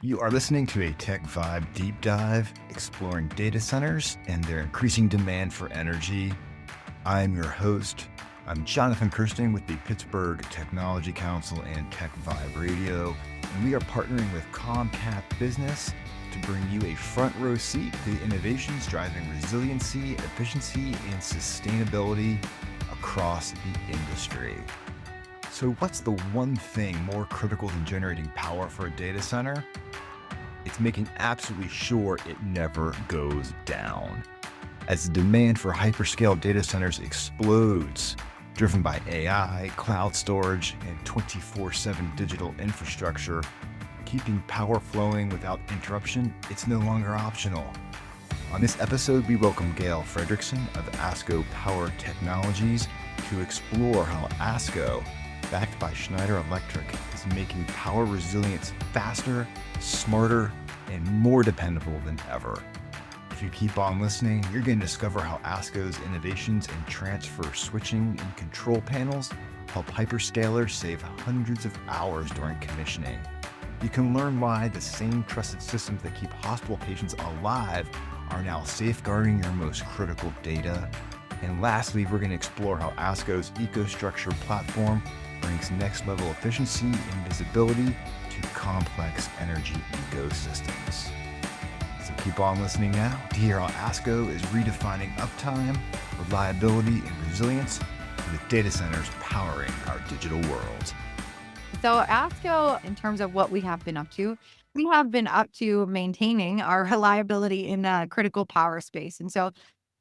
You are listening to a TechVibe Deep Dive exploring data centers and their increasing demand for energy. I'm your host. I'm Jonathan Kirsting with the Pittsburgh Technology Council and TechVibe Radio, and we are partnering with Comcast Business to bring you a front row seat to the innovations driving resiliency, efficiency, and sustainability across the industry. So what's the one thing more critical than generating power for a data center? It's making absolutely sure it never goes down. As the demand for hyperscale data centers explodes, driven by AI, cloud storage, and 24/7 digital infrastructure, keeping power flowing without interruption, it's no longer optional. On this episode, we welcome Gail Frederickson of ASCO Power Technologies to explore how ASCO, backed by Schneider Electric, is making power resilience faster, smarter, and more dependable than ever. If you keep on listening, you're going to discover how ASCO's innovations in transfer switching and control panels help hyperscalers save hundreds of hours during commissioning. You can learn why the same trusted systems that keep hospital patients alive are now safeguarding your most critical data. And lastly, we're going to explore how ASCO's EcoStruxure platform brings next level efficiency and visibility to complex energy ecosystems. So keep on listening now to hear how ASCO is redefining uptime, reliability, and resilience with data centers powering our digital world. So ASCO, in terms of what we have been up to, we have been up to maintaining our reliability in the critical power space. And so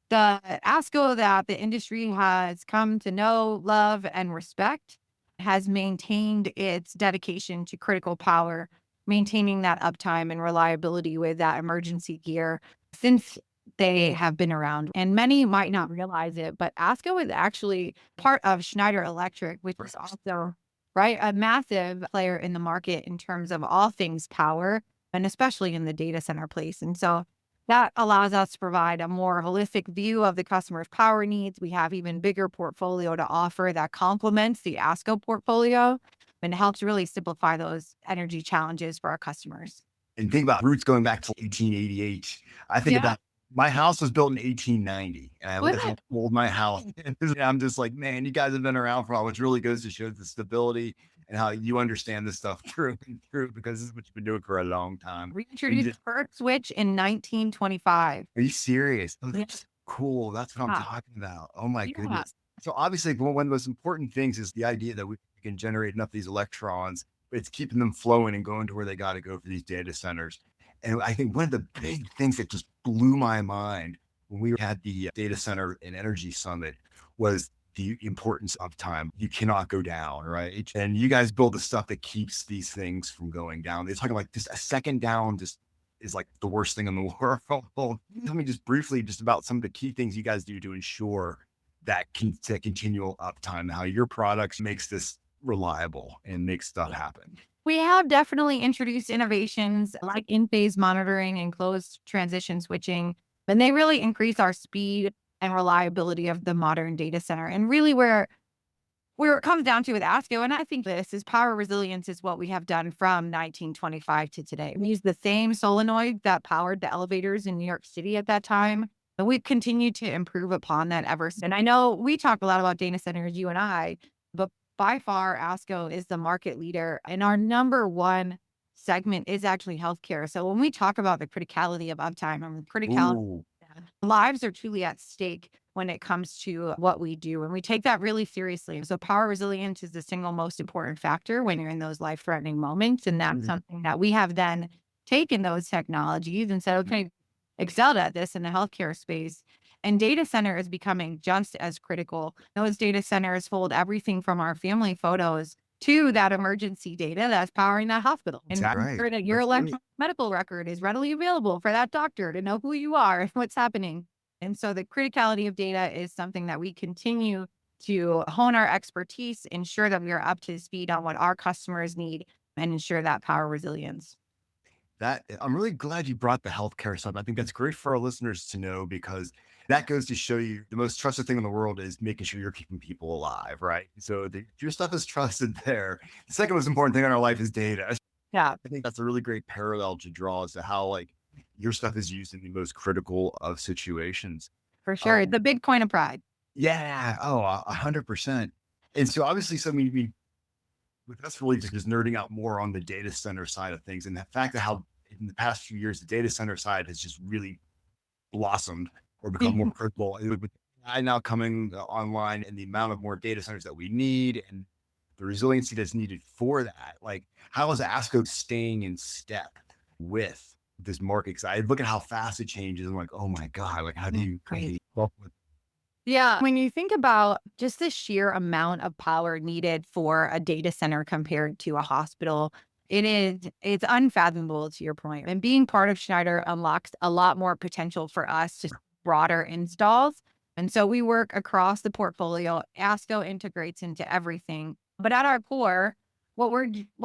the ASCO that the industry has come to know, love, and respect has maintained its dedication to critical power, maintaining that uptime and reliability with that emergency gear since they have been around. And many might not realize it, but ASCO is actually part of Schneider Electric, which is also a massive player in the market in terms of all things power, and especially in the data center place. And so that allows us to provide a more holistic view of the customer's power needs. We have even bigger portfolio to offer that complements the ASCO portfolio and helps really simplify those energy challenges for our customers. And think about roots going back to 1888. I think Yeah. about my house was built in 1890, and I look at how old my house is. And I'm just like, man, you guys have been around for a while, which really goes to show the stability and how you understand this stuff through and through, because this is what you've been doing for a long time. We introduced the first switch in 1925. Are you serious? Oh, Yeah. that's cool. That's what I'm Yeah. talking about. Oh my Yeah. goodness. So obviously, one of the most important things is the idea that we can generate enough of these electrons, but it's keeping them flowing and going to where they got to go for these data centers. And I think one of the big things that just blew my mind when we had the data center and energy summit was the importance of time. You cannot go down, right? And you guys build the stuff that keeps these things from going down. They're talking like just a second down just is like the worst thing in the world. Tell me just briefly just about some of the key things you guys do to ensure that continual uptime, how your products makes this reliable and makes stuff happen. We have definitely introduced innovations like in-phase monitoring and closed transition switching, and they really increase our speed and reliability of the modern data center. And really where it comes down to with ASCO, and I think this is power resilience is what we have done from 1925 to today. We use the same solenoid that powered the elevators in New York City at that time. And we've continued to improve upon that ever since. And I know we talk a lot about data centers, you and I, but by far, ASCO is the market leader. And our number one segment is actually healthcare. So when we talk about the criticality of uptime and criticality, Ooh, lives are truly at stake when it comes to what we do. And we take that really seriously. So power resilience is the single most important factor when you're in those life-threatening moments. And that's something that we have then taken those technologies and said, okay, excelled at this in the healthcare space. And data center is becoming just as critical. Those data centers hold everything from our family photos to that emergency data that's powering that hospital. And exactly right. ensure that your electronic medical record is readily available for that doctor to know who you are and what's happening. And so the criticality of data is something that we continue to hone our expertise, ensure that we are up to speed on what our customers need, and ensure that power resilience. That I'm really glad you brought the healthcare stuff. I think that's great for our listeners to know, because that goes to show you the most trusted thing in the world is making sure you're keeping people alive, right? So your stuff is trusted there. The second most important thing in our life is data. Yeah, I think that's a really great parallel to draw as to how like your stuff is used in the most critical of situations. for sure. Um, The big point of pride. yeah, oh, 100%. And so obviously, so we with us really just nerding out more on the data center side of things, and the fact of how in the past few years the data center side has just really blossomed or become more critical. With AI now coming online and the amount of more data centers that we need and the resiliency that's needed for that, like how is ASCO staying in step with this market? Because I look at how fast it changes. I'm like, oh my God, like how do you Right. keep up with? Yeah. When you think about just the sheer amount of power needed for a data center compared to a hospital, it's unfathomable to your point. And being part of Schneider unlocks a lot more potential for us to broader installs. And so we work across the portfolio. ASCO integrates into everything. But at our core, what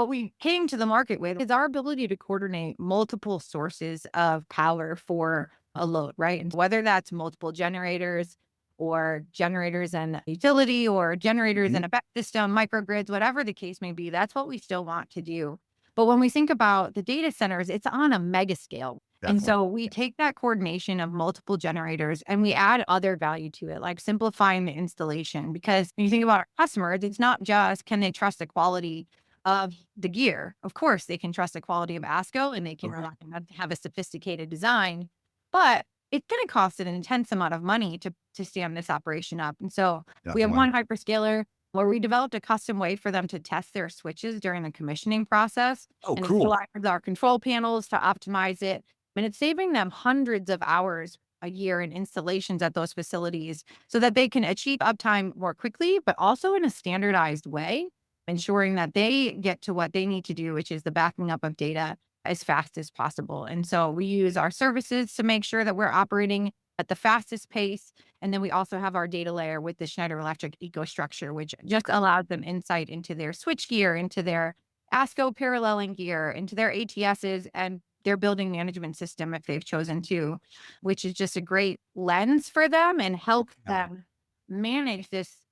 we came to the market with is our ability to coordinate multiple sources of power for a load, right? And whether that's multiple generators or generators and utility or generators Mhm. and a back system, microgrids, whatever the case may be, that's what we still want to do. But when we think about the data centers, it's on a mega scale. And Definitely. so we take that coordination of multiple generators and we add other value to it, like simplifying the installation. Because when you think about our customers, it's not just can they trust the quality of the gear. Of course, they can trust the quality of ASCO and they can Okay. have a sophisticated design, but it's going to cost an intense amount of money to stand this operation up. And so we have Definitely. one hyperscaler where we developed a custom way for them to test their switches during the commissioning process. Oh, And it cool. utilizes our control panels to optimize it. And it's saving them hundreds of hours a year in installations at those facilities so that they can achieve uptime more quickly, but also in a standardized way, ensuring that they get to what they need to do, which is the backing up of data as fast as possible. And so we use our services to make sure that we're operating at the fastest pace. And then we also have our data layer with the Schneider Electric EcoStructure, which just allows them insight into their switch gear, into their ASCO paralleling gear, into their ATSs and their building management system if they've chosen to, which is just a great lens for them and help Yeah. them manage this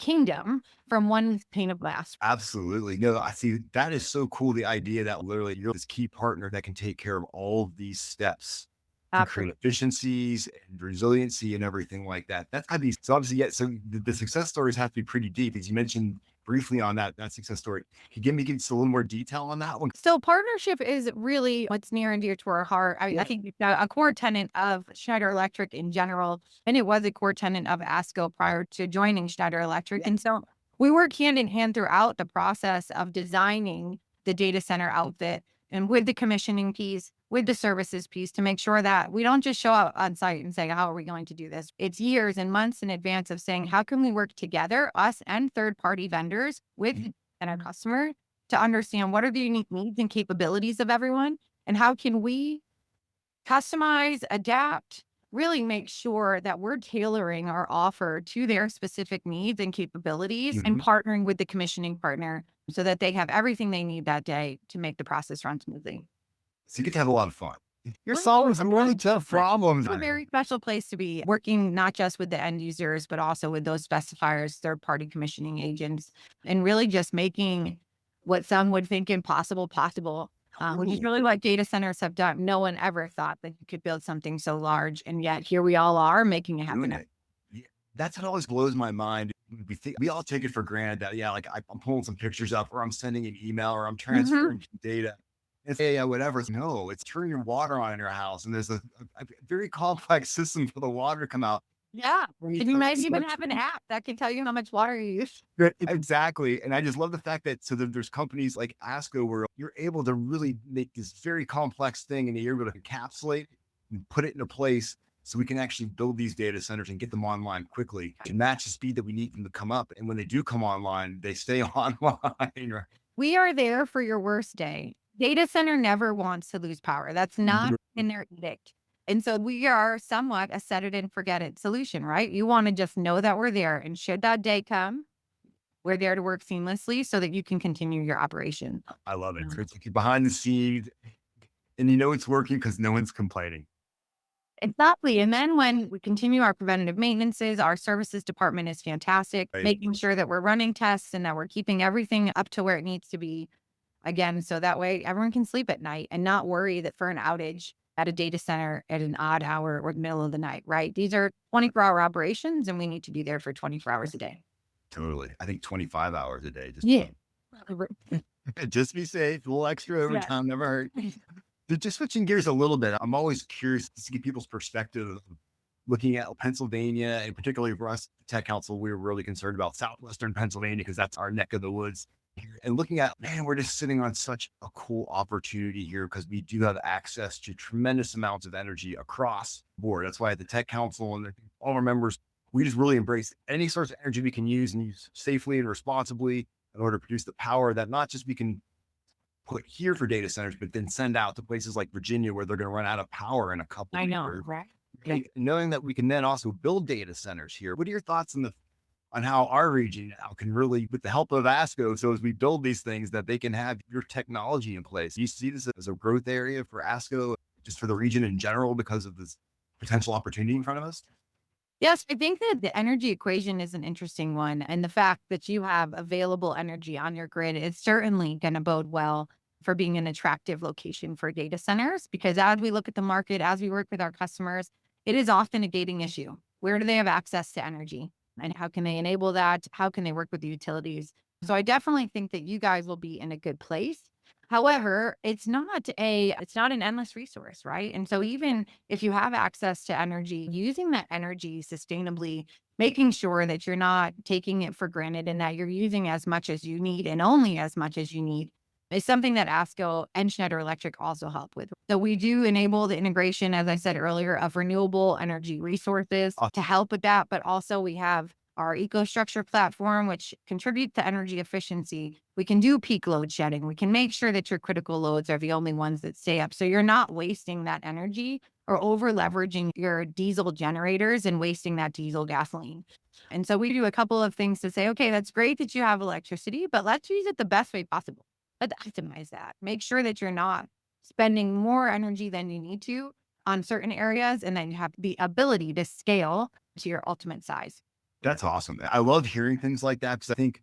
kingdom from one pane of glass. Absolutely. No, I see that is so cool. The idea that literally you're this key partner that can take care of all of these steps to create Absolutely. efficiencies and resiliency and everything like that. That's gotta be so obviously, yeah. So the success stories have to be pretty deep. As you mentioned briefly on that success story. Can you give us a little more detail on that one? So partnership is really what's near and dear to our heart. I Yeah. think it's a core tenet of Schneider Electric in general, and it was a core tenet of ASCO prior to joining Schneider Electric. Yeah. And so we work hand in hand throughout the process of designing the data center outfit and with the commissioning piece, with the services piece to make sure that we don't just show up on site and say, how are we going to do this? It's years and months in advance of saying, how can we work together, us and third party vendors with and our customer to understand what are the unique needs and capabilities of everyone and how can we customize, adapt, really make sure that we're tailoring our offer to their specific needs and capabilities and Mhm. partnering with the commissioning partner so that they have everything they need that day to make the process run smoothly. So you get to have a lot of fun. You're We're solving some really tough problems. It's a very special place to be working not just with the end users, but also with those specifiers, third party commissioning agents, and really just making what some would think impossible possible, which is Cool. really what data centers have done. No one ever thought that you could build something so large. And yet here we all are making it Doing happen. it. Yeah. That's what always blows my mind. We all take it for granted that, yeah, like I'm pulling some pictures up or I'm sending an email or I'm Mhm. transferring some data. It's, yeah, yeah, whatever. No, it's turning your water on in your house. And there's a very complex system for the water to come out. Yeah. Right. And you might even have an app that can tell you how much water you use. Exactly. And I just love the fact that there's companies like ASCO where you're able to really make this very complex thing and you're able to encapsulate and put it into place so we can actually build these data centers and get them online quickly to match the speed that we need them to come up. And when they do come online, they stay online. Right? We are there for your worst day. Data center never wants to lose power. That's not Literally. in their edict. And so we are somewhat a set it and forget it solution, right? You want to just know that we're there. And should that day come, we're there to work seamlessly so that you can continue your operation. I love it. Mm. So it's like you're behind the scenes and you know it's working because no one's complaining. Exactly. And then when we continue our preventative maintenances, our services department is fantastic, Right. making sure that we're running tests and that we're keeping everything up to where it needs to be. Again, so that way everyone can sleep at night and not worry that for an outage at a data center at an odd hour or the middle of the night, right? These are 24-hour operations and we need to be there for 24 hours a day. Totally. I think 25 hours a day, Yeah. just be safe. A little extra overtime never hurt. Just switching gears a little bit, I'm always curious to get people's perspective of looking at Pennsylvania, and particularly for us, Tech Council, we were really concerned about Southwestern Pennsylvania because that's our neck of the woods. And looking at, man, we're just sitting on such a cool opportunity here because we do have access to tremendous amounts of energy across the board. That's why at the Tech Council and all our members, we just really embrace any source of energy we can use and use safely and responsibly in order to produce the power that not just we can put here for data centers, but then send out to places like Virginia where they're going to run out of power in a couple of years. Right? Knowing that we can then also build data centers here. What are your thoughts on how our region now can really, with the help of ASCO, so as we build these things, that they can have your technology in place? Do you see this as a growth area for ASCO, just for the region in general, because of this potential opportunity in front of us? Yes, I think that the energy equation is an interesting one. And the fact that you have available energy on your grid is certainly going to bode well for being an attractive location for data centers. Because as we look at the market, as we work with our customers, it is often a gating issue. Where do they have access to energy? And how can they enable that? How can they work with the utilities? So I definitely think that you guys will be in a good place. However, it's not an endless resource, right? And so even if you have access to energy, using that energy sustainably, making sure that you're not taking it for granted and that you're using as much as you need and only as much as you need is something that ASCO and Schneider Electric also help with. So we do enable the integration, as I said earlier, of renewable energy resources to help with that. But also we have our EcoStruxure platform, which contributes to energy efficiency. We can do peak load shedding. We can make sure that your critical loads are the only ones that stay up. So you're not wasting that energy or over leveraging your diesel generators and wasting that diesel gasoline. And so we do a couple of things to say, okay, that's great that you have electricity, but let's use it the best way possible. Let's optimize that. Make sure that you're not spending more energy than you need to on certain areas, and then you have the ability to scale to your ultimate size. That's awesome. I love hearing things like that because I think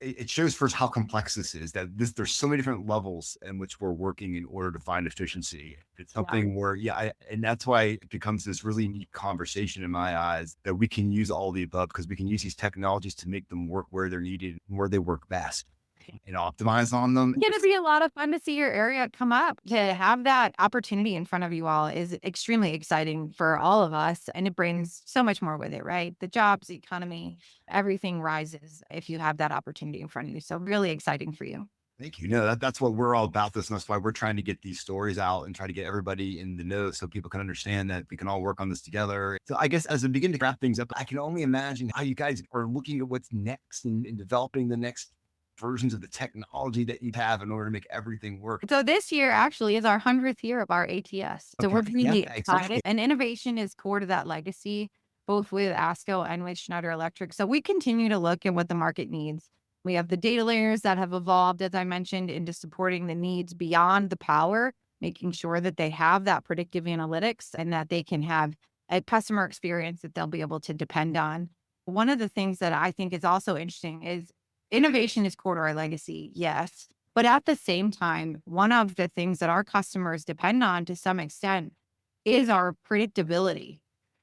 it shows first how complex this is, that there's so many different levels in which we're working in order to find efficiency. It's something where, and that's why it becomes this really neat conversation in my eyes, that we can use all the above because we can use these technologies to make them work where they're needed and where they work best and optimize on them. It's going to be a lot of fun to see your area come up. To have that opportunity in front of you all is extremely exciting for all of us. And it brings so much more with it, right? The jobs, the economy, everything rises if you have that opportunity in front of you. So really exciting for you. Thank you. No, that's what we're all about this. And that's why we're trying to get these stories out and try to get everybody in the know so people can understand that we can all work on this together. So I guess as we begin to wrap things up, I can only imagine how you guys are looking at what's next and developing the next versions of the technology that you have in order to make everything work. So this year actually is our 100th year of our ATS. So we're really excited. And innovation is core to that legacy, both with ASCO and with Schneider Electric. So we continue to look at what the market needs. We have the data layers that have evolved, as I mentioned, into supporting the needs beyond the power, making sure that they have that predictive analytics and that they can have a customer experience that they'll be able to depend on. One of the things that I think is also interesting is innovation is core to our legacy, yes. But at the same time, one of the things that our customers depend on to some extent is our predictability.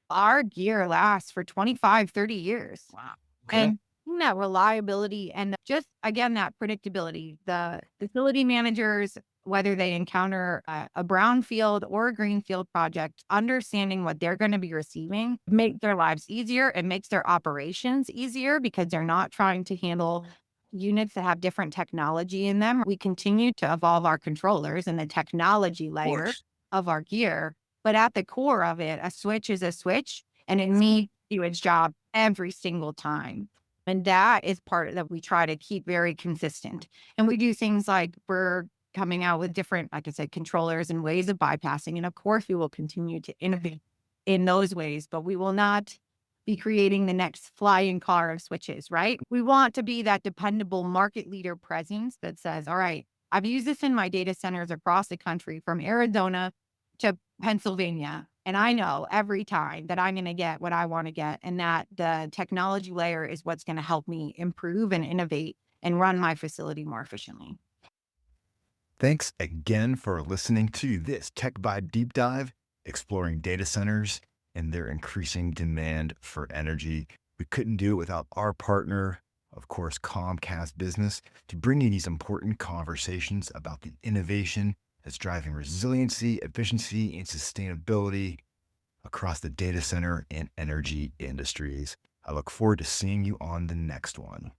Our gear lasts for 25, 30 years. Wow. Okay. And that reliability and just, again, that predictability, the facility managers, whether they encounter a brownfield or a greenfield project, understanding what they're going to be receiving make their lives easier. It makes their operations easier because they're not trying to handle units that have different technology in them. We continue to evolve our controllers and the technology layer of our gear. But at the core of it, a switch is a switch and it needs to do its job every single time. And that is part that we try to keep very consistent. And we do things like we're coming out with different, like I said, controllers and ways of bypassing. And of course, we will continue to innovate in those ways, but we will not be creating the next flying car of switches, right? We want to be that dependable market leader presence that says, all right, I've used this in my data centers across the country from Arizona to Pennsylvania. And I know every time that I'm going to get what I want to get and that the technology layer is what's going to help me improve and innovate and run my facility more efficiently. Thanks again for listening to this TechVibe Deep Dive, exploring data centers and their increasing demand for energy. We couldn't do it without our partner, of course, Comcast Business, to bring you these important conversations about the innovation that's driving resiliency, efficiency, and sustainability across the data center and energy industries. I look forward to seeing you on the next one.